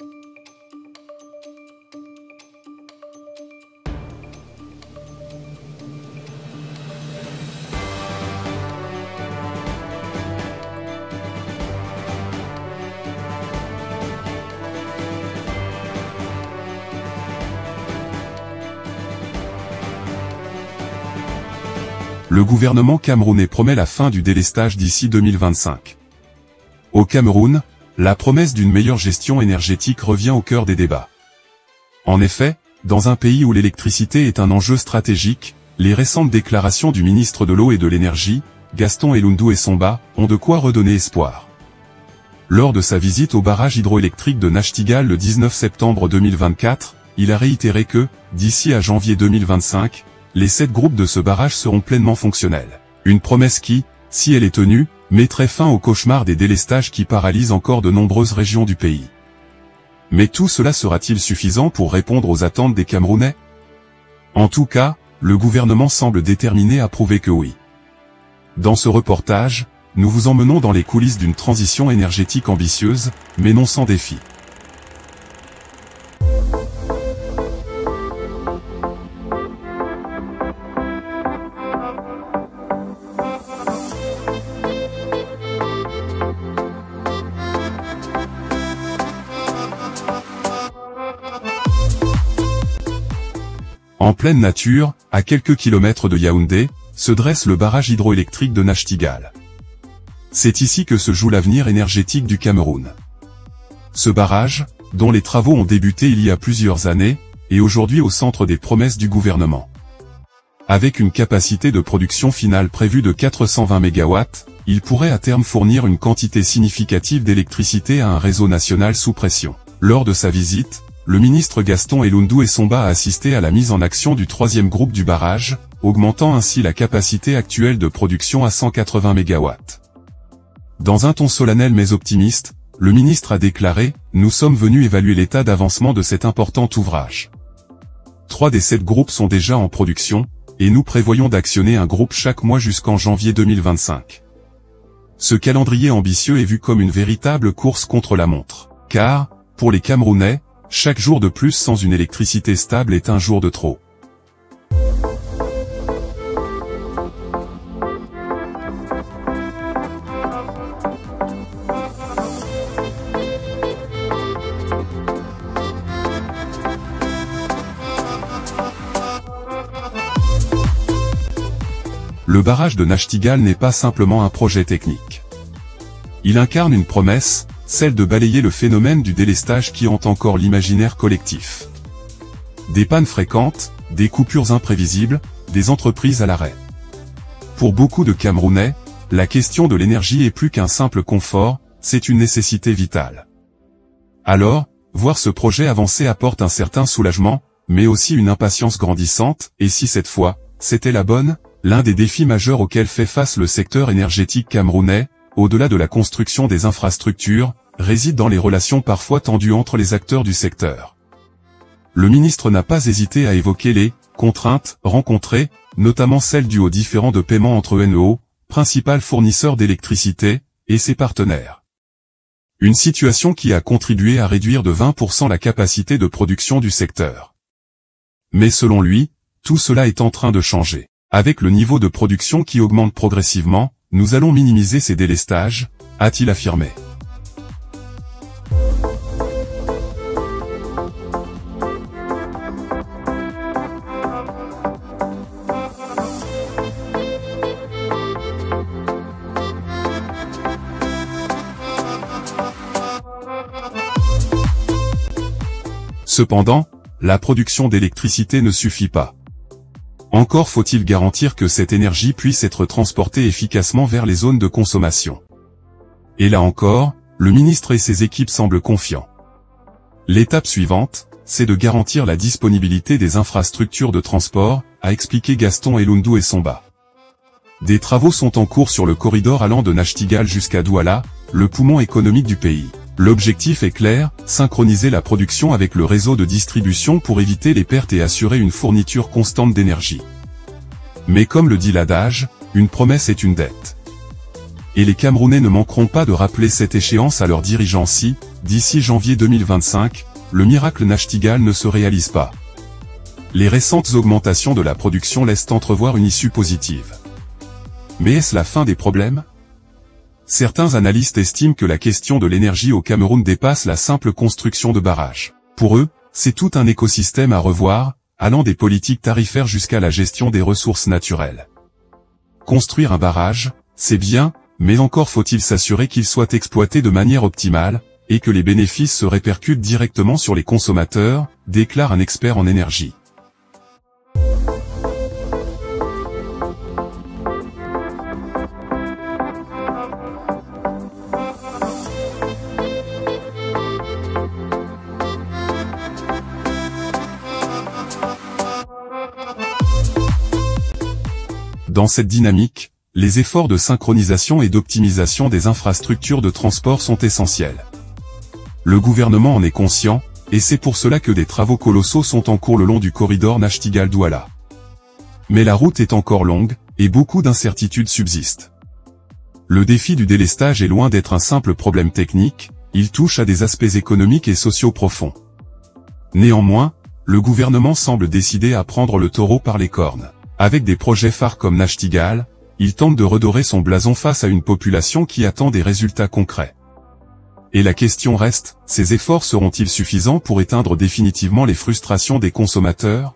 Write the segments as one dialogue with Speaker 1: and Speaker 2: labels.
Speaker 1: Le gouvernement camerounais promet la fin du délestage d'ici 2025. Au Cameroun, la promesse d'une meilleure gestion énergétique revient au cœur des débats. En effet, dans un pays où l'électricité est un enjeu stratégique, les récentes déclarations du ministre de l'Eau et de l'Énergie, Gaston Elundou Essomba, ont de quoi redonner espoir. Lors de sa visite au barrage hydroélectrique de Nachtigal le 19 septembre 2024, il a réitéré que, d'ici à janvier 2025, les 7 groupes de ce barrage seront pleinement fonctionnels. Une promesse qui, si elle est tenue, mettrait fin au cauchemar des délestages qui paralysent encore de nombreuses régions du pays. Mais tout cela sera-t-il suffisant pour répondre aux attentes des Camerounais? En tout cas, le gouvernement semble déterminé à prouver que oui. Dans ce reportage, nous vous emmenons dans les coulisses d'une transition énergétique ambitieuse, mais non sans défi. En pleine nature, à quelques kilomètres de Yaoundé, se dresse le barrage hydroélectrique de Nachtigal. C'est ici que se joue l'avenir énergétique du Cameroun. Ce barrage, dont les travaux ont débuté il y a plusieurs années, est aujourd'hui au centre des promesses du gouvernement. Avec une capacité de production finale prévue de 420 MW, il pourrait à terme fournir une quantité significative d'électricité à un réseau national sous pression. Lors de sa visite, le ministre Gaston Elundou Essomba a assisté à la mise en action du 3e groupe du barrage, augmentant ainsi la capacité actuelle de production à 180 MW. Dans un ton solennel mais optimiste, le ministre a déclaré « Nous sommes venus évaluer l'état d'avancement de cet important ouvrage. 3 des 7 groupes sont déjà en production, et nous prévoyons d'actionner un groupe chaque mois jusqu'en janvier 2025. » Ce calendrier ambitieux est vu comme une véritable course contre la montre. Car, pour les Camerounais, chaque jour de plus sans une électricité stable est un jour de trop. Le barrage de Nachtigal n'est pas simplement un projet technique. Il incarne une promesse, celle de balayer le phénomène du délestage qui hante encore l'imaginaire collectif. Des pannes fréquentes, des coupures imprévisibles, des entreprises à l'arrêt. Pour beaucoup de Camerounais, la question de l'énergie est plus qu'un simple confort, c'est une nécessité vitale. Alors, voir ce projet avancer apporte un certain soulagement, mais aussi une impatience grandissante, et si cette fois, c'était la bonne? L'un des défis majeurs auxquels fait face le secteur énergétique camerounais, au-delà de la construction des infrastructures, réside dans les relations parfois tendues entre les acteurs du secteur. Le ministre n'a pas hésité à évoquer les contraintes rencontrées, notamment celles dues aux différends de paiement entre ENEO, principal fournisseur d'électricité, et ses partenaires. Une situation qui a contribué à réduire de 20% la capacité de production du secteur. Mais selon lui, tout cela est en train de changer. Avec le niveau de production qui augmente progressivement, nous allons minimiser ces délestages, a-t-il affirmé. Cependant, la production d'électricité ne suffit pas. Encore faut-il garantir que cette énergie puisse être transportée efficacement vers les zones de consommation. Et là encore, le ministre et ses équipes semblent confiants. L'étape suivante, c'est de garantir la disponibilité des infrastructures de transport, a expliqué Gaston Elundou Essomba. Des travaux sont en cours sur le corridor allant de Nachtigal jusqu'à Douala, le poumon économique du pays. L'objectif est clair, synchroniser la production avec le réseau de distribution pour éviter les pertes et assurer une fourniture constante d'énergie. Mais comme le dit l'adage, une promesse est une dette. Et les Camerounais ne manqueront pas de rappeler cette échéance à leurs dirigeants si, d'ici janvier 2025, le miracle Nachtigal ne se réalise pas. Les récentes augmentations de la production laissent entrevoir une issue positive. Mais est-ce la fin des problèmes? Certains analystes estiment que la question de l'énergie au Cameroun dépasse la simple construction de barrages. Pour eux, c'est tout un écosystème à revoir, allant des politiques tarifaires jusqu'à la gestion des ressources naturelles. Construire un barrage, c'est bien, mais encore faut-il s'assurer qu'il soit exploité de manière optimale, et que les bénéfices se répercutent directement sur les consommateurs, déclare un expert en énergie. Dans cette dynamique, les efforts de synchronisation et d'optimisation des infrastructures de transport sont essentiels. Le gouvernement en est conscient, et c'est pour cela que des travaux colossaux sont en cours le long du corridor Nachtigal-Douala. Mais la route est encore longue, et beaucoup d'incertitudes subsistent. Le défi du délestage est loin d'être un simple problème technique, il touche à des aspects économiques et sociaux profonds. Néanmoins, le gouvernement semble décidé à prendre le taureau par les cornes. Avec des projets phares comme Nachtigal, il tente de redorer son blason face à une population qui attend des résultats concrets. Et la question reste, ces efforts seront-ils suffisants pour éteindre définitivement les frustrations des consommateurs?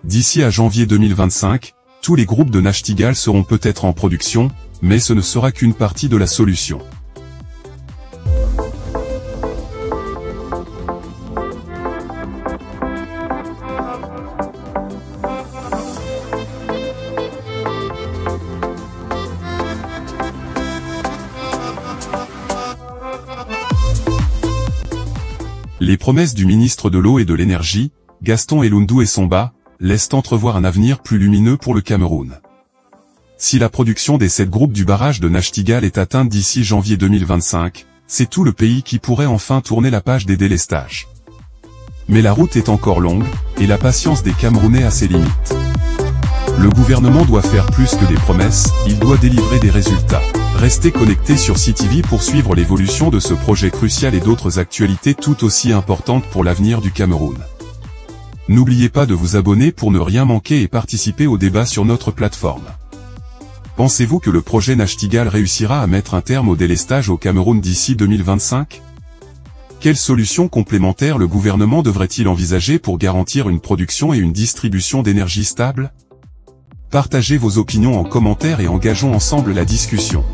Speaker 1: D'ici à janvier 2025, tous les groupes de Nachtigal seront peut-être en production, mais ce ne sera qu'une partie de la solution. Les promesses du ministre de l'Eau et de l'Énergie, Gaston Elundou Essomba, laissent entrevoir un avenir plus lumineux pour le Cameroun. Si la production des 7 groupes du barrage de Nachtigal est atteinte d'ici janvier 2025, c'est tout le pays qui pourrait enfin tourner la page des délestages. Mais la route est encore longue, et la patience des Camerounais a ses limites. Le gouvernement doit faire plus que des promesses, il doit délivrer des résultats. Restez connectés sur CTV pour suivre l'évolution de ce projet crucial et d'autres actualités tout aussi importantes pour l'avenir du Cameroun. N'oubliez pas de vous abonner pour ne rien manquer et participer au débat sur notre plateforme. Pensez-vous que le projet Nachtigal réussira à mettre un terme au délestage au Cameroun d'ici 2025? Quelles solutions complémentaires le gouvernement devrait-il envisager pour garantir une production et une distribution d'énergie stable? Partagez vos opinions en commentaire et engageons ensemble la discussion.